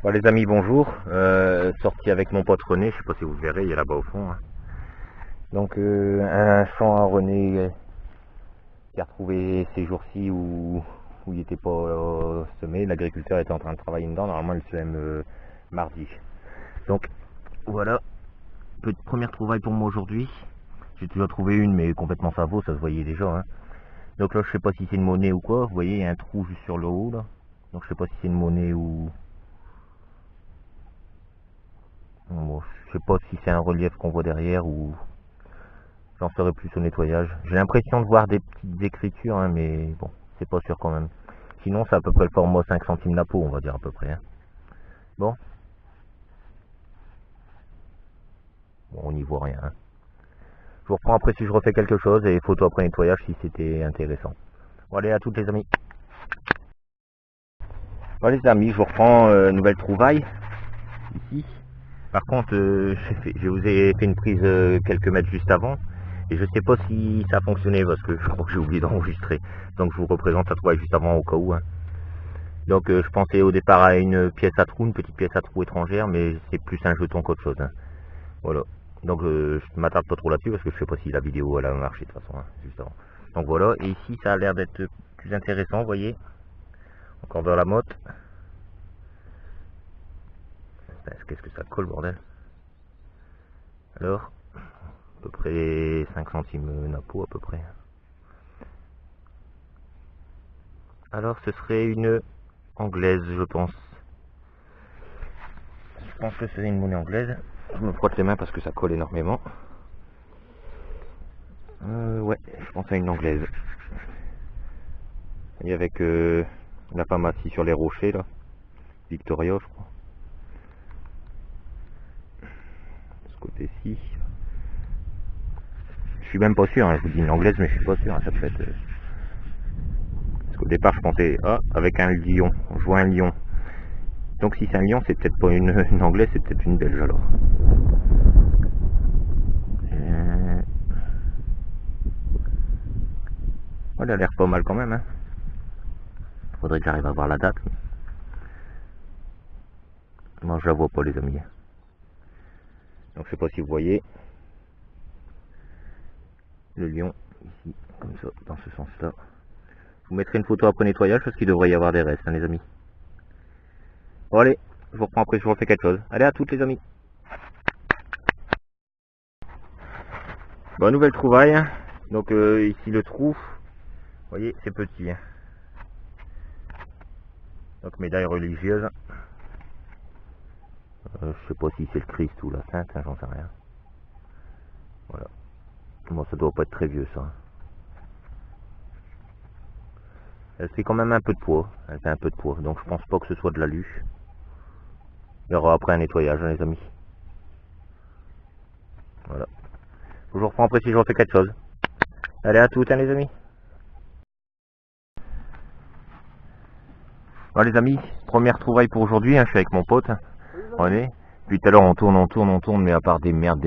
Bon les amis, bonjour. Sorti avec mon pote René, je sais pas si vous le verrez, il est là-bas au fond. Hein. Donc un champ à René qui a retrouvé ces jours-ci où il n'était pas semé. L'agriculteur était en train de travailler dedans, normalement il sème mardi. Donc voilà, première trouvaille pour moi aujourd'hui. J'ai déjà trouvé une mais complètement savot, ça se voyait déjà. Hein. Donc là je sais pas si c'est une monnaie ou quoi, vous voyez il y a un trou juste sur le haut là. Donc je sais pas si c'est une monnaie ou... Bon, je sais pas si c'est un relief qu'on voit derrière ou j'en saurai plus au nettoyage. J'ai l'impression de voir des petites écritures, hein, mais bon, c'est pas sûr quand même. Sinon, c'est à peu près le format 5 centimes la peau, on va dire à peu près. Hein. Bon, on n'y voit rien. Hein. Je vous reprends après si je refais quelque chose et photo après nettoyage si c'était intéressant. Bon, allez, à toutes les amis. Bon, les amis, je vous reprends nouvelle trouvaille ici. Par contre, je vous ai fait une prise quelques mètres juste avant. Et je sais pas si ça a fonctionné parce que je crois que j'ai oublié d'enregistrer. Donc je vous représente la trouvaille juste avant au cas où. Hein. Donc je pensais au départ à une pièce à trou, une petite pièce à trou étrangère, mais c'est plus un jeton qu'autre chose. Hein. Voilà. Donc je m'attarde pas trop là-dessus parce que je sais pas si la vidéo elle a marché de toute façon, hein, juste avant. Donc voilà, et ici ça a l'air d'être plus intéressant, vous voyez. Encore dans la motte. Qu'est-ce que ça colle bordel. Alors, à peu près 5 centimes la peau à peu près. Alors ce serait une anglaise je pense. Je pense que c'est une monnaie anglaise. Je me frotte les mains parce que ça colle énormément. Ouais, je pense à une anglaise. Et avec la femme assise sur les rochers là. Victoria je crois. De ce côté-ci. Je suis même pas sûr, hein. Je vous dis une anglaise mais je suis pas sûr, hein. Ça peut être... Parce qu'au départ je pensais, ah, avec un lion, je vois un lion. Donc si c'est un lion, c'est peut-être pas une anglaise, c'est peut-être une belge alors. Oh, elle a l'air pas mal quand même. Hein. Faudrait que j'arrive à voir la date. Non, je la vois pas les amis. Donc je sais pas si vous voyez le lion ici, comme ça, dans ce sens-là. Je vous mettrai une photo après nettoyage parce qu'il devrait y avoir des restes, hein, les amis. Bon allez, je vous reprends après, je vous refais quelque chose. Allez, à toutes les amis. Bon, nouvelle trouvaille. Hein. Donc ici le trou, vous voyez, c'est petit. Hein. Donc médaille religieuse. Je sais pas si c'est le Christ ou la Sainte, hein, j'en sais rien. Voilà. Bon, ça doit pas être très vieux ça. Elle fait quand même un peu de poids. Elle fait un peu de poids. Donc je pense pas que ce soit de l'alu. Il y aura après un nettoyage, hein, les amis. Voilà. Je vous reprends après si je refais quelque chose. Allez, à toutes, hein, les amis. Bon, les amis, première trouvaille pour aujourd'hui. Hein, je suis avec mon pote. Hein. Allez. Puis tout à l'heure, on tourne, mais à part des merdes.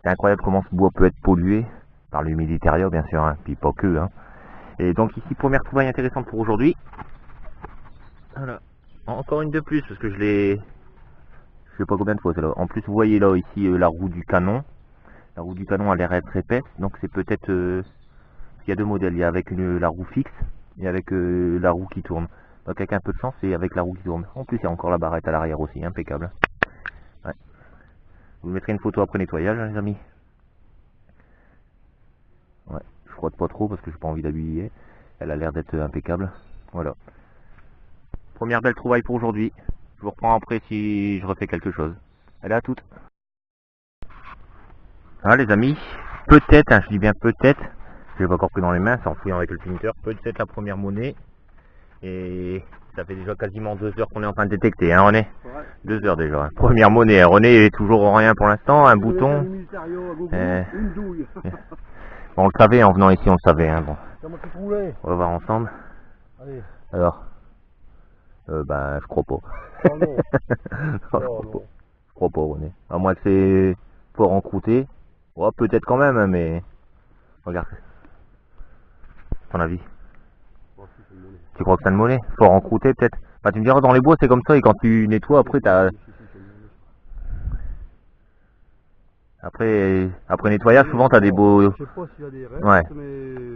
C'est incroyable comment ce bois peut être pollué. Par l'humiditaria, bien sûr. Hein, puis pas que. Hein. Et donc ici, première trouvaille intéressante pour aujourd'hui. Voilà. Encore une de plus, parce que je l'ai... Je sais pas combien de fois c'est là. En plus, vous voyez là, ici, la roue du canon. La roue du canon a l'air d'être épaisse. Donc c'est peut-être... il y a deux modèles. Il y a avec la roue fixe et avec la roue qui tourne. Donc avec un peu de chance, c'est avec la roue qui tourne. En plus, il y a encore la barrette à l'arrière aussi. Impeccable. Ouais. Je vous mettrai une photo après nettoyage, hein, les amis. Ouais. Je frotte pas trop parce que j'ai pas envie d'habiller. Elle a l'air d'être impeccable. Voilà. Première belle trouvaille pour aujourd'hui. Je vous reprends après si je refais quelque chose. Allez, à toutes. Ah les amis, peut-être, hein, je dis bien peut-être, je l'ai pas encore pris dans les mains, c'est en fouillant avec le pinter, peut-être la première monnaie. Et ça fait déjà quasiment 2 heures qu'on est en train de détecter, hein René? Ouais. 2 heures déjà. Hein. Première monnaie, hein. René est toujours rien pour l'instant, un bouton. Une douille. Bon, on le savait en venant ici, on le savait. Hein, bon. On va voir ensemble. Allez. Alors, ben, je crois pas. Oh non. Non, je crois pas, René. À moins que c'est fort encrouté. Ouais, peut-être quand même, hein, mais... Regarde. Ton avis. Tu crois que ça le mollet? Faut rencrouter peut-être. Bah, tu me diras, dans les bois c'est comme ça, et quand tu nettoies après t'as... Après nettoyage, souvent t'as des beaux... Je sais pas s'il y a des restes, Ouais.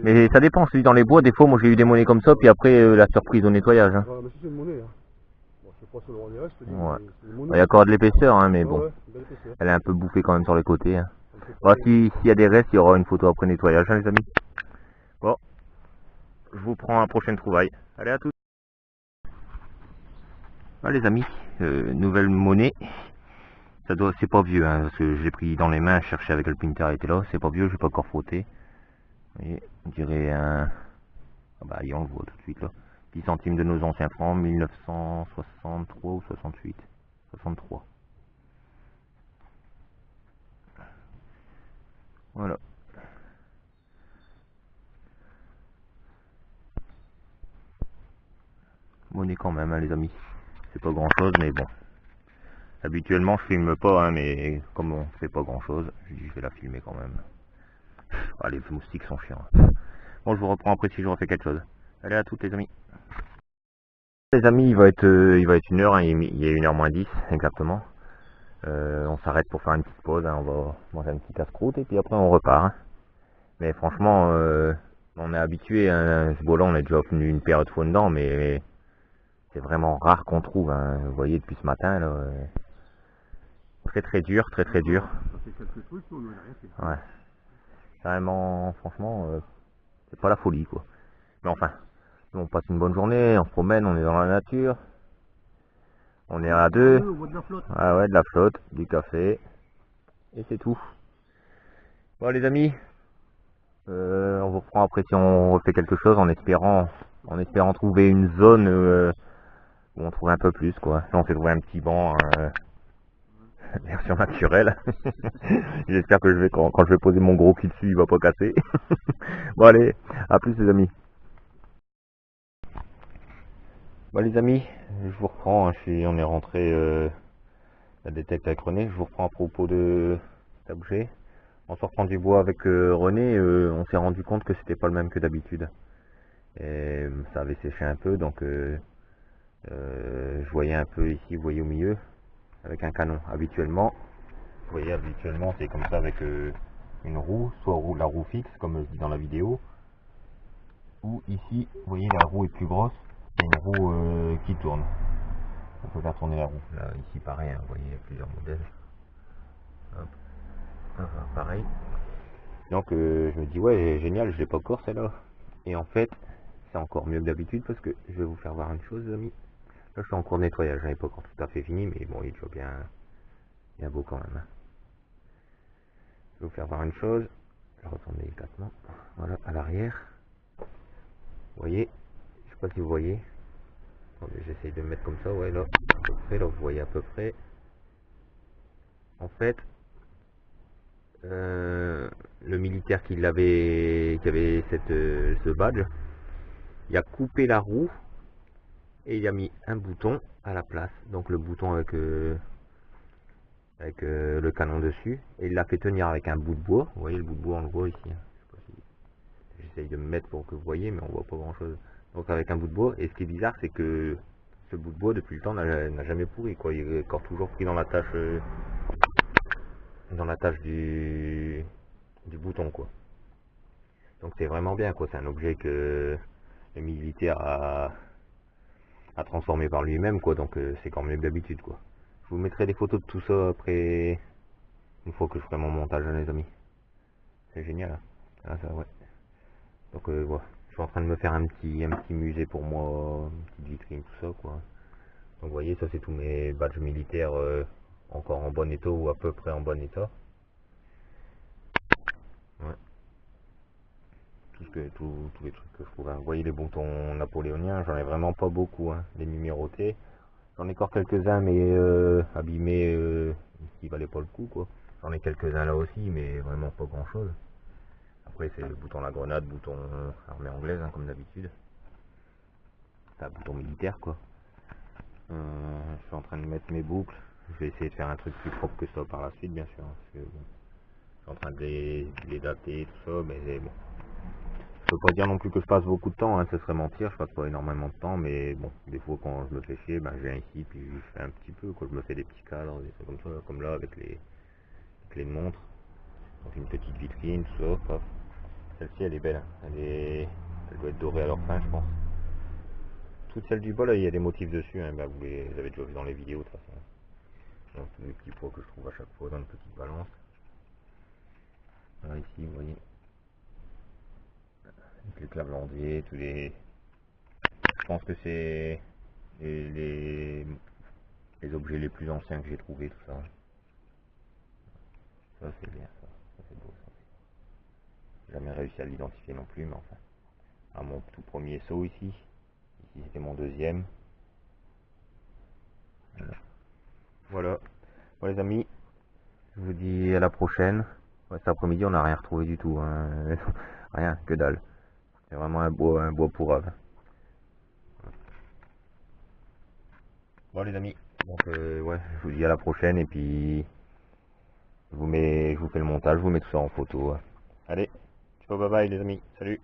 Mais ça dépend, celui dans les bois, des fois moi j'ai eu des monnaies comme ça, puis après la surprise au nettoyage. Hein. Ouais, mais ça c'est une monnaie. Hein. Bon, je sais pas si on les restes, je te dis, Ouais. mais c'est une monnaie. Il y a encore de l'épaisseur, hein, mais Ouais, bon. ouais, une belle épaisseur. Elle est un peu bouffée quand même sur les côtés. Hein. Bon, Bon, s'il y a des restes, il y aura une photo après nettoyage, hein, les amis. Bon, je vous prends à prochaine trouvaille. Allez, à tous. Ah, les amis, nouvelle monnaie. Ça doit, c'est pas vieux, hein, parce que je l'ai pris dans les mains, je cherchais avec le printer, était là. C'est pas vieux, j'ai pas encore frotté. Vous voyez, on dirait un... Ah bah, on le voit tout de suite là. 10 centimes de nos anciens francs, 1963 ou 68. 63. Voilà. Monnaie quand même, hein, les amis. C'est pas grand chose, mais bon. Habituellement, je filme pas, hein, mais comme on fait pas grand chose, je dis je vais la filmer quand même. Ah, les moustiques sont chiants. Bon, je vous reprends après si je refais quelque chose. Allez, à toutes les amis. Les amis, il va être 1h, hein, il est 1h moins 10 exactement. On s'arrête pour faire une petite pause, hein, on va manger un petit casse-croûte et puis après on repart. Hein. Mais franchement, on est habitué, hein, ce bois-là, on est déjà venu une paire de fois dedans, mais c'est vraiment rare qu'on trouve. Hein. Vous voyez, depuis ce matin, là, très très dur, très très dur. Ça fait quelques trucs, on n'a rien fait. Ouais. Vraiment, franchement, c'est pas la folie, quoi. Mais enfin, on passe une bonne journée, on se promène, on est dans la nature. On est à deux. On voit de la flotte. Ah ouais, de la flotte, du café. Et c'est tout. Bon les amis, on vous reprend après si on refait quelque chose en espérant trouver une zone où on trouve un peu plus quoi. Là, on s'est trouvé un petit banc version naturelle. J'espère que quand je vais poser mon gros cul dessus, il va pas casser. Bon allez, à plus les amis. Bon les amis, je vous reprends, hein, on est rentré la détecte avec René, je vous reprends à propos de ça bouger. En sortant du bois avec René, on s'est rendu compte que c'était pas le même que d'habitude. Et ça avait séché un peu, donc je voyais un peu ici, vous voyez au milieu, avec un canon. Habituellement, vous voyez, habituellement c'est comme ça avec une roue, soit la roue fixe, comme je dis dans la vidéo, ou ici, vous voyez, la roue est plus grosse, c'est une roue qui tourne. On peut faire tourner la roue. Là, ici, pareil, hein, vous voyez, il y a plusieurs modèles. Hop. Enfin, pareil. Donc, je me dis, ouais, génial, je l'ai pas encore celle-là. Et en fait, c'est encore mieux que d'habitude parce que je vais vous faire voir une chose, les amis. Là, je suis en cours de nettoyage, je n'ai pas encore tout à fait fini, mais bon, il est déjà bien beau quand même. Je vais vous faire voir une chose. Je retourne délicatement. Voilà, à l'arrière. Vous voyez, je sais pas si vous voyez. Attendez, j'essaye de me mettre comme ça, ouais, là, à peu près, là, vous voyez à peu près. En fait, le militaire qui avait ce badge, il a coupé la roue et il a mis un bouton à la place. Donc le bouton avec le canon dessus, et il l'a fait tenir avec un bout de bois. Vous voyez le bout de bois, on le voit ici. Hein. Je sais pas si... J'essaye de me mettre pour que vous voyez, mais on voit pas grand chose. Donc avec un bout de bois, et ce qui est bizarre, c'est que ce bout de bois depuis le temps n'a jamais pourri, quoi. Il est encore toujours pris dans la tâche du bouton, quoi. Donc c'est vraiment bien, quoi. C'est un objet que le militaire a transformé par lui-même, quoi. Donc c'est quand même mieux que d'habitude, quoi. Je vous mettrai des photos de tout ça après, une fois que je ferai mon montage, hein, les amis. C'est génial, hein. Ah, ça, ouais. Donc voilà. Je suis en train de me faire un petit musée pour moi, une petite vitrine, tout ça, quoi. Donc vous voyez, ça c'est tous mes badges militaires encore en bon état ou à peu près en bon état. Ouais. Tous les trucs que je trouve. Hein. Vous voyez les boutons napoléoniens, j'en ai vraiment pas beaucoup, hein, les numérotés. J'en ai encore quelques-uns, mais abîmés, qui valaient pas le coup, quoi. J'en ai quelques-uns là aussi, mais vraiment pas grand-chose. Après, c'est le bouton la grenade, bouton armée anglaise, hein, comme d'habitude. C'est un bouton militaire, quoi. Je suis en train de mettre mes boucles. Je vais essayer de faire un truc plus propre que ça par la suite, bien sûr. Hein, parce que, bon, je suis en train de les dater, tout ça, mais bon. Je peux pas dire non plus que je passe beaucoup de temps, hein, ce serait mentir, je passe pas énormément de temps, mais bon, des fois quand je me fais chier, ben je viens ici, puis je fais un petit peu, quoi, je me fais des petits cadres, des trucs comme ça, comme là avec les clés de montre, donc une petite vitrine, tout ça, paf. Celle-ci elle est belle, hein. Elle doit être dorée à leur fin, je pense. Toutes celles du bas là, il y a des motifs dessus, hein, ben, vous les avez déjà vu dans les vidéos de toute façon. Donc les petits poids que je trouve à chaque fois dans une petite balance. Là ici, vous voyez, avec les claviers, tous les... Je pense que c'est les objets les plus anciens que j'ai trouvés, tout ça. Ça c'est bien, ça c'est beau ça. J'ai jamais réussi à l'identifier non plus, mais enfin. À mon tout premier saut ici. Ici c'était mon deuxième. Voilà. Bon les amis, je vous dis à la prochaine. Ouais, cet après-midi on n'a rien retrouvé du tout, hein. Rien, que dalle. C'est vraiment un bois pourrave. Bon les amis, donc ouais, je vous dis à la prochaine et puis je vous fais le montage, je vous mets tout ça en photo. Allez, ciao, bye bye les amis, salut.